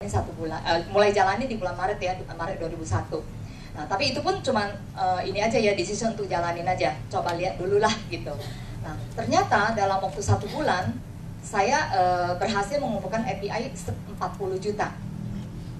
1 bulan, mulai jalani di bulan Maret ya, Maret 2001. Nah, tapi itu pun cuman ini aja ya, decision untuk jalanin aja, coba lihat dulu lah gitu. Nah, ternyata dalam waktu 1 bulan saya berhasil mengumpulkan API 40 juta,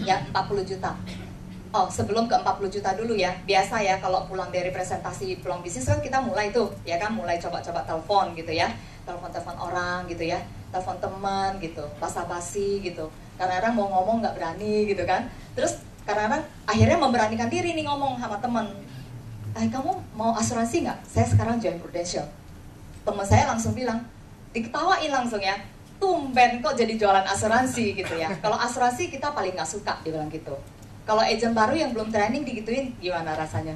ya 40 juta. Oh, sebelum ke 40 juta dulu ya, biasa ya kalau pulang dari presentasi peluang bisnis kan kita mulai tuh, ya kan, mulai coba-coba telepon gitu ya, telepon-telepon orang gitu ya, telepon teman gitu, basa-basi gitu. Kadang-kadang mau ngomong nggak berani gitu kan. Terus kadang-kadang akhirnya memberanikan diri nih ngomong sama teman. Kamu mau asuransi nggak? Saya sekarang join Prudential. Teman saya langsung bilang, diketawain langsung ya, tumben kok jadi jualan asuransi gitu ya. Kalau asuransi kita paling nggak suka, dia bilang gitu. Kalau agent baru yang belum training digituin, gimana rasanya?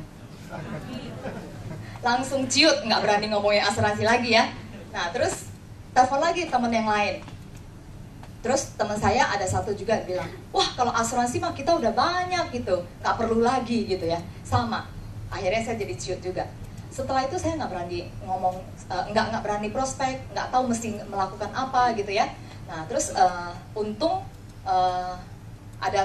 Langsung ciut, nggak berani ngomongin asuransi lagi ya. Nah terus telepon lagi temen yang lain. Terus teman saya ada satu juga bilang, wah kalau asuransi mah kita udah banyak gitu, nggak perlu lagi gitu ya. Sama, akhirnya saya jadi ciut juga. Setelah itu saya nggak berani ngomong, nggak berani prospek, nggak tahu mesti melakukan apa gitu ya. Nah terus untung ada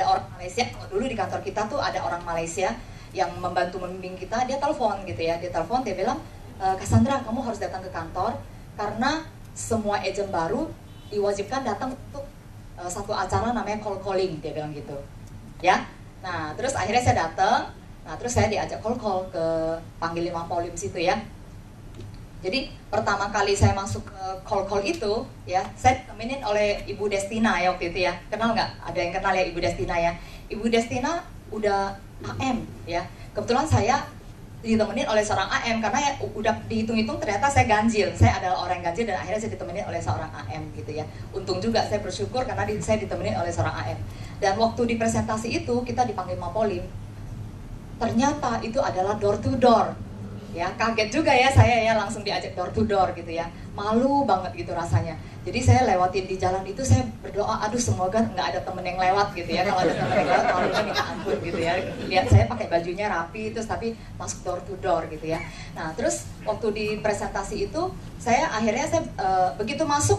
orang Malaysia. Dulu di kantor kita tuh ada orang Malaysia yang membantu membimbing kita. Dia telepon gitu ya, dia bilang, Cassandra kamu harus datang ke kantor karena semua agent baru diwajibkan datang untuk satu acara namanya call calling, dia bilang gitu ya. Nah terus akhirnya saya datang. Nah terus saya diajak call ke Panggil 5 Polim situ ya. Jadi pertama kali saya masuk ke call itu ya, saya ditemenin oleh Ibu Destina ya waktu itu ya. Kenal nggak? Ada yang kenal ya Ibu Destina ya? Ibu Destina udah AM ya. Kebetulan saya ditemenin oleh seorang AM karena ya udah dihitung-hitung ternyata saya ganjil. Saya adalah orang ganjil dan akhirnya saya ditemenin oleh seorang AM gitu ya. Untung juga saya bersyukur karena saya ditemenin oleh seorang AM. Dan waktu di presentasi itu kita dipanggil Mapolim. Ternyata itu adalah door to door. Ya, kaget juga ya saya ya, langsung diajak door to door gitu ya. Malu banget gitu rasanya. Jadi saya lewatin di jalan itu, saya berdoa, aduh semoga nggak ada temen yang lewat gitu ya. Kalau ada temen yang lewat, malunya minta ampun gitu ya. Lihat saya pakai bajunya rapi, terus tapi masuk door to door gitu ya. Nah terus waktu di presentasi itu, saya begitu masuk,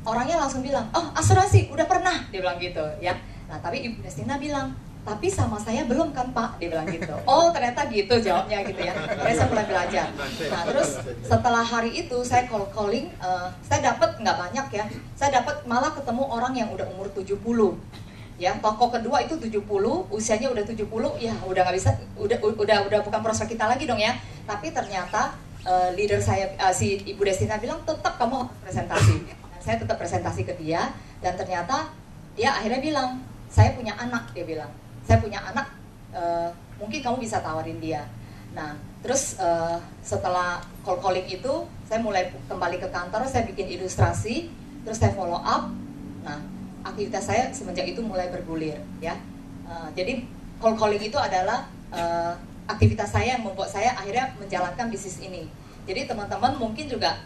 orangnya langsung bilang, oh asuransi, udah pernah, dia bilang gitu ya. Nah tapi Ibu Destina bilang, tapi sama saya belum kan Pak, dia bilang gitu. Oh ternyata gitu jawabnya gitu ya. Akhirnya saya mulai belajar. Nah terus setelah hari itu saya calling, saya dapat nggak banyak ya. Saya dapat malah ketemu orang yang udah umur 70. Ya, toko kedua itu 70, usianya udah 70, ya udah nggak bisa, udah bukan prospek kita lagi dong ya. Tapi ternyata leader saya, si Ibu Destina bilang tetap kamu presentasi. Dan saya tetap presentasi ke dia, dan ternyata dia akhirnya bilang, saya punya anak, dia bilang. Saya punya anak, mungkin kamu bisa tawarin dia. Nah, terus setelah calling itu, saya mulai kembali ke kantor, saya bikin ilustrasi, terus saya follow up. Nah, aktivitas saya semenjak itu mulai bergulir, ya. Jadi calling itu adalah aktivitas saya yang membuat saya akhirnya menjalankan bisnis ini. Jadi teman-teman mungkin juga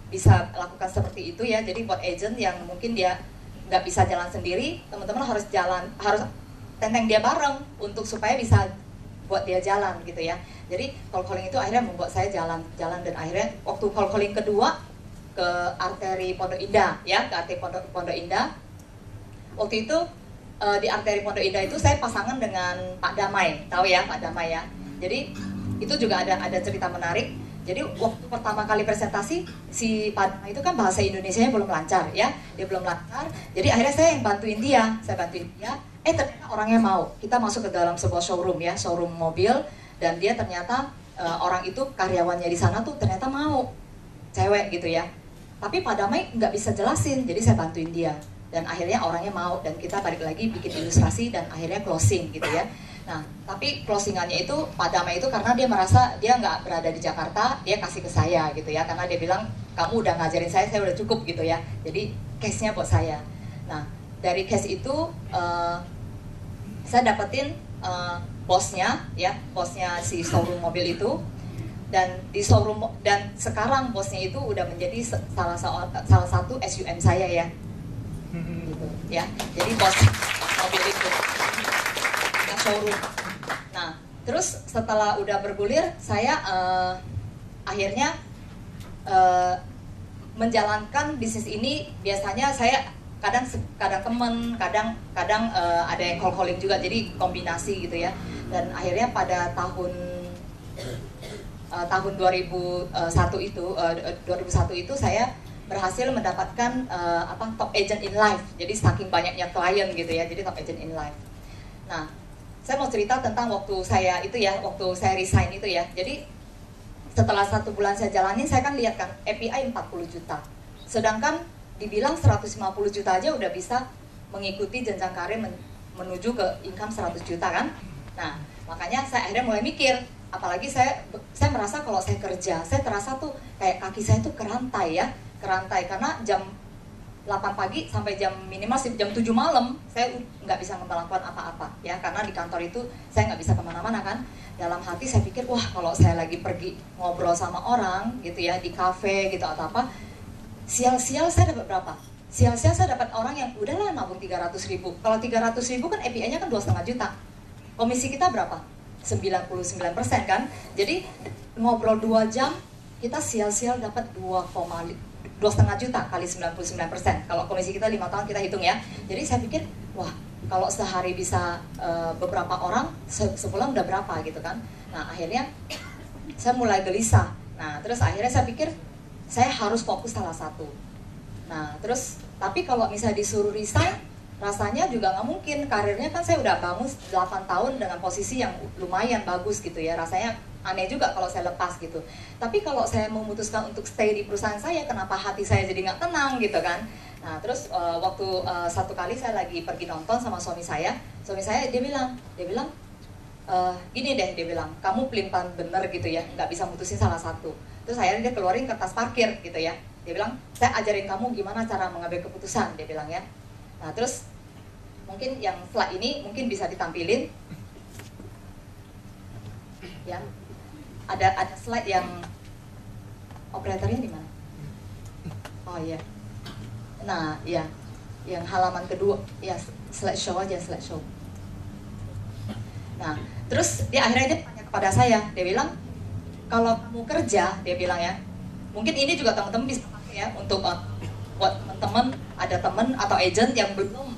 bisa lakukan seperti itu ya. Jadi buat agent yang mungkin dia nggak bisa jalan sendiri, teman-teman harus tenteng dia bareng untuk supaya bisa buat dia jalan gitu ya. Jadi calling itu akhirnya membuat saya jalan dan akhirnya waktu calling kedua ke arteri Pondok Indah ya, ke arteri Pondok Indah. Waktu itu di arteri Pondok Indah itu saya pasangan dengan Pak Damai, tahu ya Pak Damai ya. Jadi itu juga ada cerita menarik. Jadi waktu pertama kali presentasi, si Pak Damai itu kan bahasa Indonesianya belum lancar ya, dia belum lancar. Jadi akhirnya saya yang bantuin dia, ternyata orangnya mau. Kita masuk ke dalam sebuah showroom ya, showroom mobil, dan dia ternyata orang itu karyawannya di sana tuh ternyata mau, cewek gitu ya. Tapi Pak Damai nggak bisa jelasin, jadi saya bantuin dia. Dan akhirnya orangnya mau, dan kita balik lagi bikin ilustrasi dan akhirnya closing gitu ya. Nah, tapi closingannya itu Pak Damai itu karena dia merasa dia nggak berada di Jakarta, dia kasih ke saya gitu ya. Karena dia bilang, kamu udah ngajarin saya udah cukup gitu ya. Jadi case-nya buat saya. Nah, dari case itu saya dapetin bosnya si showroom mobil itu, dan di showroom, dan sekarang bosnya itu udah menjadi salah satu SUM saya ya, gitu ya. Jadi bos mobil itu showroom. Nah, terus setelah udah bergulir, saya akhirnya menjalankan bisnis ini. Biasanya saya kadang temen, kadang ada yang cold calling juga, jadi kombinasi gitu ya. Dan akhirnya pada tahun 2001 itu saya berhasil mendapatkan top agent in life. Jadi saking banyaknya klien gitu ya, jadi top agent in life. Nah, saya mau cerita tentang waktu saya resign itu ya. Jadi setelah 1 bulan saya jalanin, saya kan lihat kan API 40 juta. Sedangkan dibilang 150 juta aja udah bisa mengikuti jenjang karir menuju ke income 100 juta kan. Nah, makanya saya akhirnya mulai mikir, apalagi saya merasa kalau saya kerja, saya terasa tuh kayak kaki saya tuh kerantai karena jam 8 pagi sampai minimal jam 7 malam saya nggak bisa melakukan apa-apa ya, karena di kantor itu saya nggak bisa kemana-mana kan. Dalam hati saya pikir, wah kalau saya lagi pergi ngobrol sama orang gitu ya di kafe gitu atau apa, sial-sial saya dapat berapa? Sial-sial saya dapat orang yang udahlah nabung 300.000. Kalau 300.000 kan API-nya kan 2,5 juta. Komisi kita berapa? 99% kan. Jadi ngobrol 2 jam kita sial-sial dapat 2,5 juta kali 99%. Kalau komisi kita 5 tahun kita hitung ya. Jadi saya pikir, wah kalau sehari bisa beberapa orang, sebulan udah berapa gitu kan. Nah akhirnya saya mulai gelisah. Nah terus akhirnya saya pikir saya harus fokus salah satu. Nah terus tapi kalau misalnya disuruh resign, rasanya juga nggak mungkin. Karirnya kan saya udah bangun 8 tahun dengan posisi yang lumayan bagus gitu ya. Rasanya aneh juga kalau saya lepas gitu. Tapi kalau saya memutuskan untuk stay di perusahaan saya, kenapa hati saya jadi nggak tenang gitu kan. Nah terus waktu satu kali saya lagi pergi nonton sama suami saya dia bilang gini deh, dia bilang kamu pelimpan bener gitu ya, nggak bisa mutusin salah satu. Terus akhirnya dia keluarin kertas parkir gitu ya, dia bilang saya ajarin kamu gimana cara mengambil keputusan, dia bilang ya. Nah terus mungkin yang slide ini mungkin bisa ditampilin ya. Ada slide yang operatornya di mana? Oh iya. Nah, ya. Yang halaman kedua, ya slideshow aja, slideshow. Nah, terus dia akhirnya tanya kepada saya, dia bilang, kalau kamu kerja, dia bilang ya, mungkin ini juga teman-teman bisa pakai ya, untuk buat teman-teman, ada teman atau agent yang belum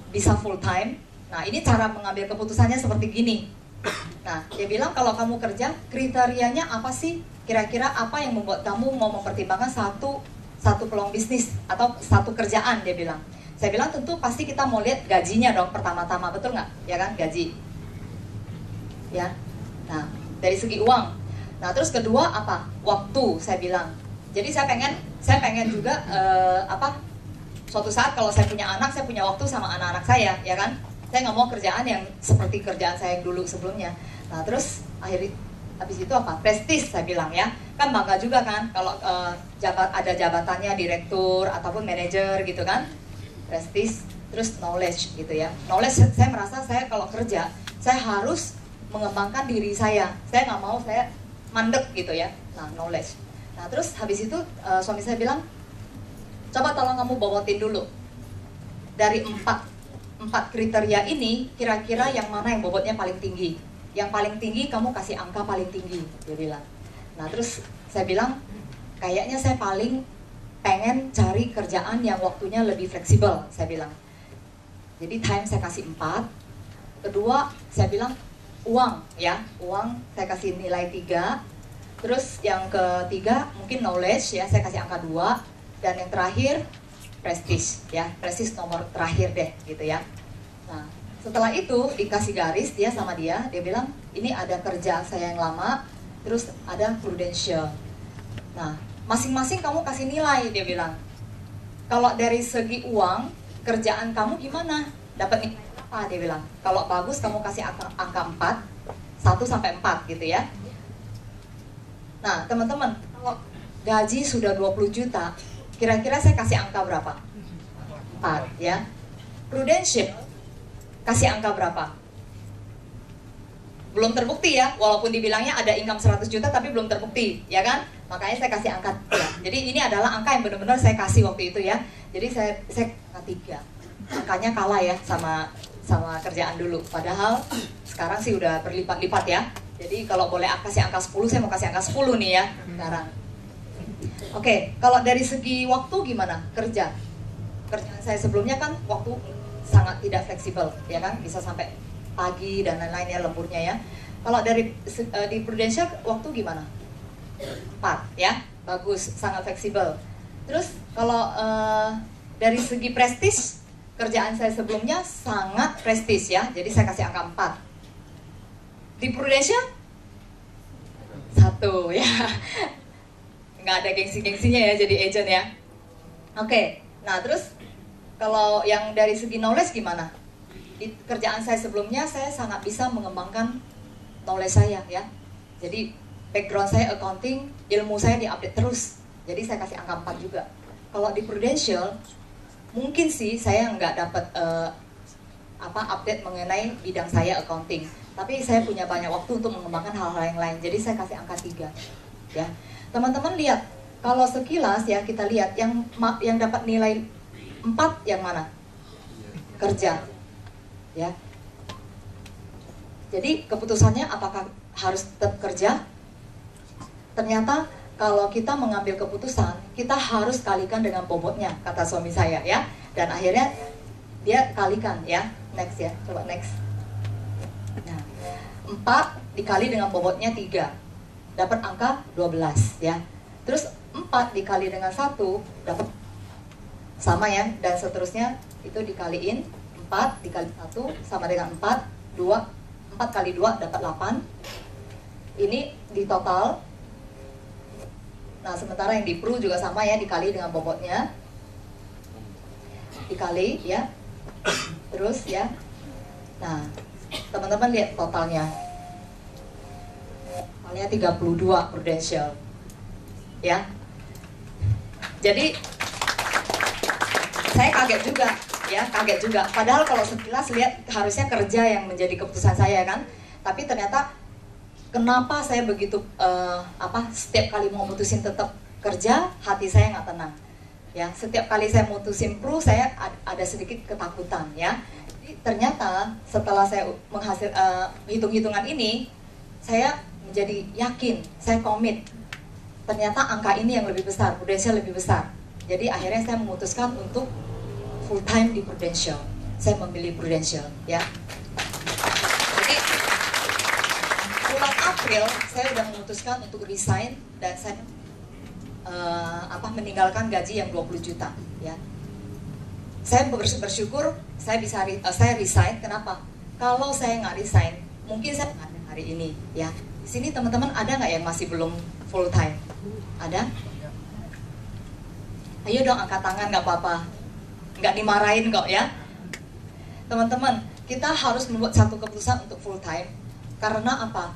bisa full time. Nah, ini cara mengambil keputusannya seperti gini. Nah, dia bilang kalau kamu kerja, kriterianya apa sih? Kira-kira apa yang membuat kamu mau mempertimbangkan satu peluang bisnis atau satu kerjaan, dia bilang. Saya bilang tentu pasti kita mau lihat gajinya dong pertama-tama, betul nggak? Ya kan, gaji. Ya. Nah, dari segi uang. Nah, terus kedua apa? Waktu, saya bilang. Jadi saya pengen juga suatu saat kalau saya punya anak, saya punya waktu sama anak-anak saya, ya kan? Saya nggak mau kerjaan yang seperti kerjaan saya yang dulu sebelumnya. Nah terus habis itu apa? Prestis, saya bilang ya. Kan bangga juga kan kalau ada jabatannya direktur ataupun manajer gitu kan. Prestis, terus knowledge gitu ya. Knowledge, saya merasa saya kalau kerja, saya harus mengembangkan diri saya. Saya nggak mau saya mandek gitu ya. Nah knowledge. Nah terus habis itu suami saya bilang, coba tolong kamu bawatin dulu. Dari empat kriteria ini, kira-kira yang mana yang bobotnya paling tinggi? Yang paling tinggi kamu kasih angka paling tinggi, dia bilang. Nah terus saya bilang, kayaknya saya paling pengen cari kerjaan yang waktunya lebih fleksibel, saya bilang. Jadi time saya kasih 4. Kedua, saya bilang uang ya, uang saya kasih nilai 3. Terus yang ketiga mungkin knowledge ya, saya kasih angka 2. Dan yang terakhir prestige ya, prestige nomor terakhir deh gitu ya. Nah setelah itu dikasih garis dia bilang ini ada kerja saya yang lama, terus ada prudential. Nah masing-masing kamu kasih nilai, dia bilang. Kalau dari segi uang, kerjaan kamu gimana? Dapat nilai berapa, dia bilang. Kalau bagus kamu kasih angka 4, 1 sampai 4 gitu ya. Nah teman-teman, kalau gaji sudah 20 juta, kira-kira saya kasih angka berapa? 4 ya. Prudential kasih angka berapa? Belum terbukti ya, walaupun dibilangnya ada income 100 juta tapi belum terbukti, ya kan? Makanya saya kasih angka 3. Jadi ini adalah angka yang benar-benar saya kasih waktu itu ya. Jadi saya angka 3. Angkanya kalah ya sama kerjaan dulu. Padahal sekarang sih udah berlipat-lipat ya. Jadi kalau boleh kasih angka 10, saya mau kasih angka 10 nih ya sekarang. Oke, kalau dari segi waktu gimana? Kerja kerjaan saya sebelumnya kan waktu sangat tidak fleksibel, ya kan, bisa sampai pagi dan lain-lain ya lemburnya ya. Kalau di Prudential waktu gimana? 4 ya, bagus, sangat fleksibel. Terus kalau dari segi prestis, kerjaan saya sebelumnya sangat prestis ya, jadi saya kasih angka 4. Di Prudential 1 ya, nggak ada gengsi-gengsinya ya jadi agent ya. Oke, nah terus kalau yang dari segi knowledge gimana? Di kerjaan saya sebelumnya saya sangat bisa mengembangkan knowledge saya ya. Jadi background saya accounting, ilmu saya diupdate terus. Jadi saya kasih angka 4 juga. Kalau di Prudential mungkin sih saya nggak dapat update mengenai bidang saya accounting. Tapi saya punya banyak waktu untuk mengembangkan hal-hal yang lain. Jadi saya kasih angka 3 ya. Teman-teman lihat, kalau sekilas ya kita lihat yang dapat nilai 4 yang mana? Kerja. Ya. Jadi keputusannya apakah harus tetap kerja? Ternyata kalau kita mengambil keputusan, kita harus kalikan dengan bobotnya, kata suami saya ya. Dan akhirnya dia kalikan ya. Next ya, coba next. Nah, 4 dikali dengan bobotnya 3, dapat angka 12 ya. Terus 4 dikali dengan 1 dapat sama ya, dan seterusnya itu dikaliin 4 dikali 1 sama dengan 4 kali 2 dapat 8. Ini di total. Nah, sementara yang di Pru juga sama ya, dikali dengan bobotnya. Dikali ya. Terus ya. Nah, teman-teman lihat totalnya. Totalnya 32 Prudential. Ya. Jadi saya kaget juga ya, kaget juga. Padahal kalau sekilas lihat harusnya kerja yang menjadi keputusan saya kan. Tapi ternyata kenapa saya begitu setiap kali mau mutusin tetap kerja, hati saya nggak tenang. Ya, setiap kali saya mutusin Pru, saya ada sedikit ketakutan ya. Jadi ternyata setelah saya hitung-hitungan ini, saya menjadi yakin, saya komit. Ternyata angka ini yang lebih besar, Prudential lebih besar. Jadi akhirnya saya memutuskan untuk full time di Prudential. Saya memilih Prudential ya. Jadi bulan April saya sudah memutuskan untuk resign dan saya meninggalkan gaji yang 20 juta ya. Saya bersyukur saya bisa saya resign. Kenapa? Kalau saya nggak resign, mungkin saya nggak ada hari ini ya. Di sini teman-teman ada nggak yang masih belum full time? Ada? Ayo dong angkat tangan, nggak apa-apa, nggak dimarahin kok ya. Teman-teman, kita harus membuat satu keputusan untuk full time. Karena apa?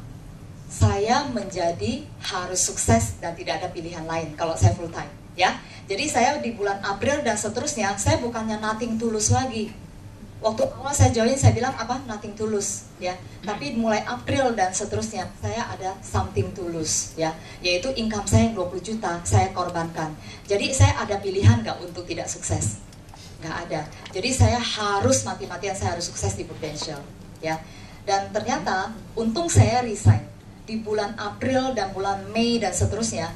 Saya menjadi harus sukses dan tidak ada pilihan lain kalau saya full time ya. Jadi saya di bulan April dan seterusnya, saya bukannya nothing tulus lagi. Waktu awal saya join saya bilang nothing tulus ya. Tapi mulai April dan seterusnya saya ada something tulus ya, yaitu income saya yang 20 juta saya korbankan. Jadi saya ada pilihan nggak untuk tidak sukses? Nggak ada. Jadi saya harus mati-matian, saya harus sukses di Prudential ya. Dan ternyata untung saya resign di bulan April dan bulan Mei dan seterusnya.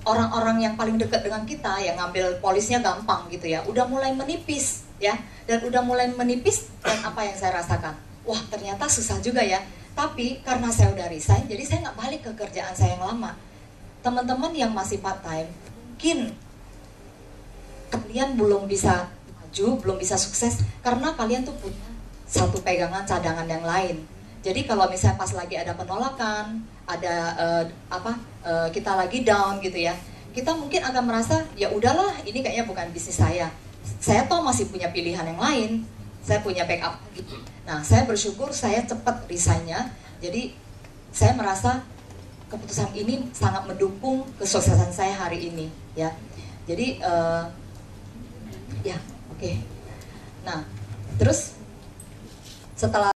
Orang-orang yang paling dekat dengan kita yang ngambil polisnya gampang gitu ya, udah mulai menipis ya. Dan udah mulai menipis, dan apa yang saya rasakan? Wah, ternyata susah juga ya. Tapi karena saya udah resign, jadi saya nggak balik ke kerjaan saya yang lama. Teman-teman yang masih part time, mungkin kalian belum bisa maju, belum bisa sukses karena kalian tuh punya satu pegangan cadangan yang lain. Jadi kalau misalnya pas lagi ada penolakan, ada kita lagi down gitu ya, kita mungkin akan merasa ya udahlah, ini kayaknya bukan bisnis saya. Saya toh masih punya pilihan yang lain, saya punya backup gitu. Nah, saya bersyukur saya cepat resignnya. Jadi saya merasa keputusan ini sangat mendukung kesuksesan saya hari ini ya. Jadi oke. Nah, terus setelah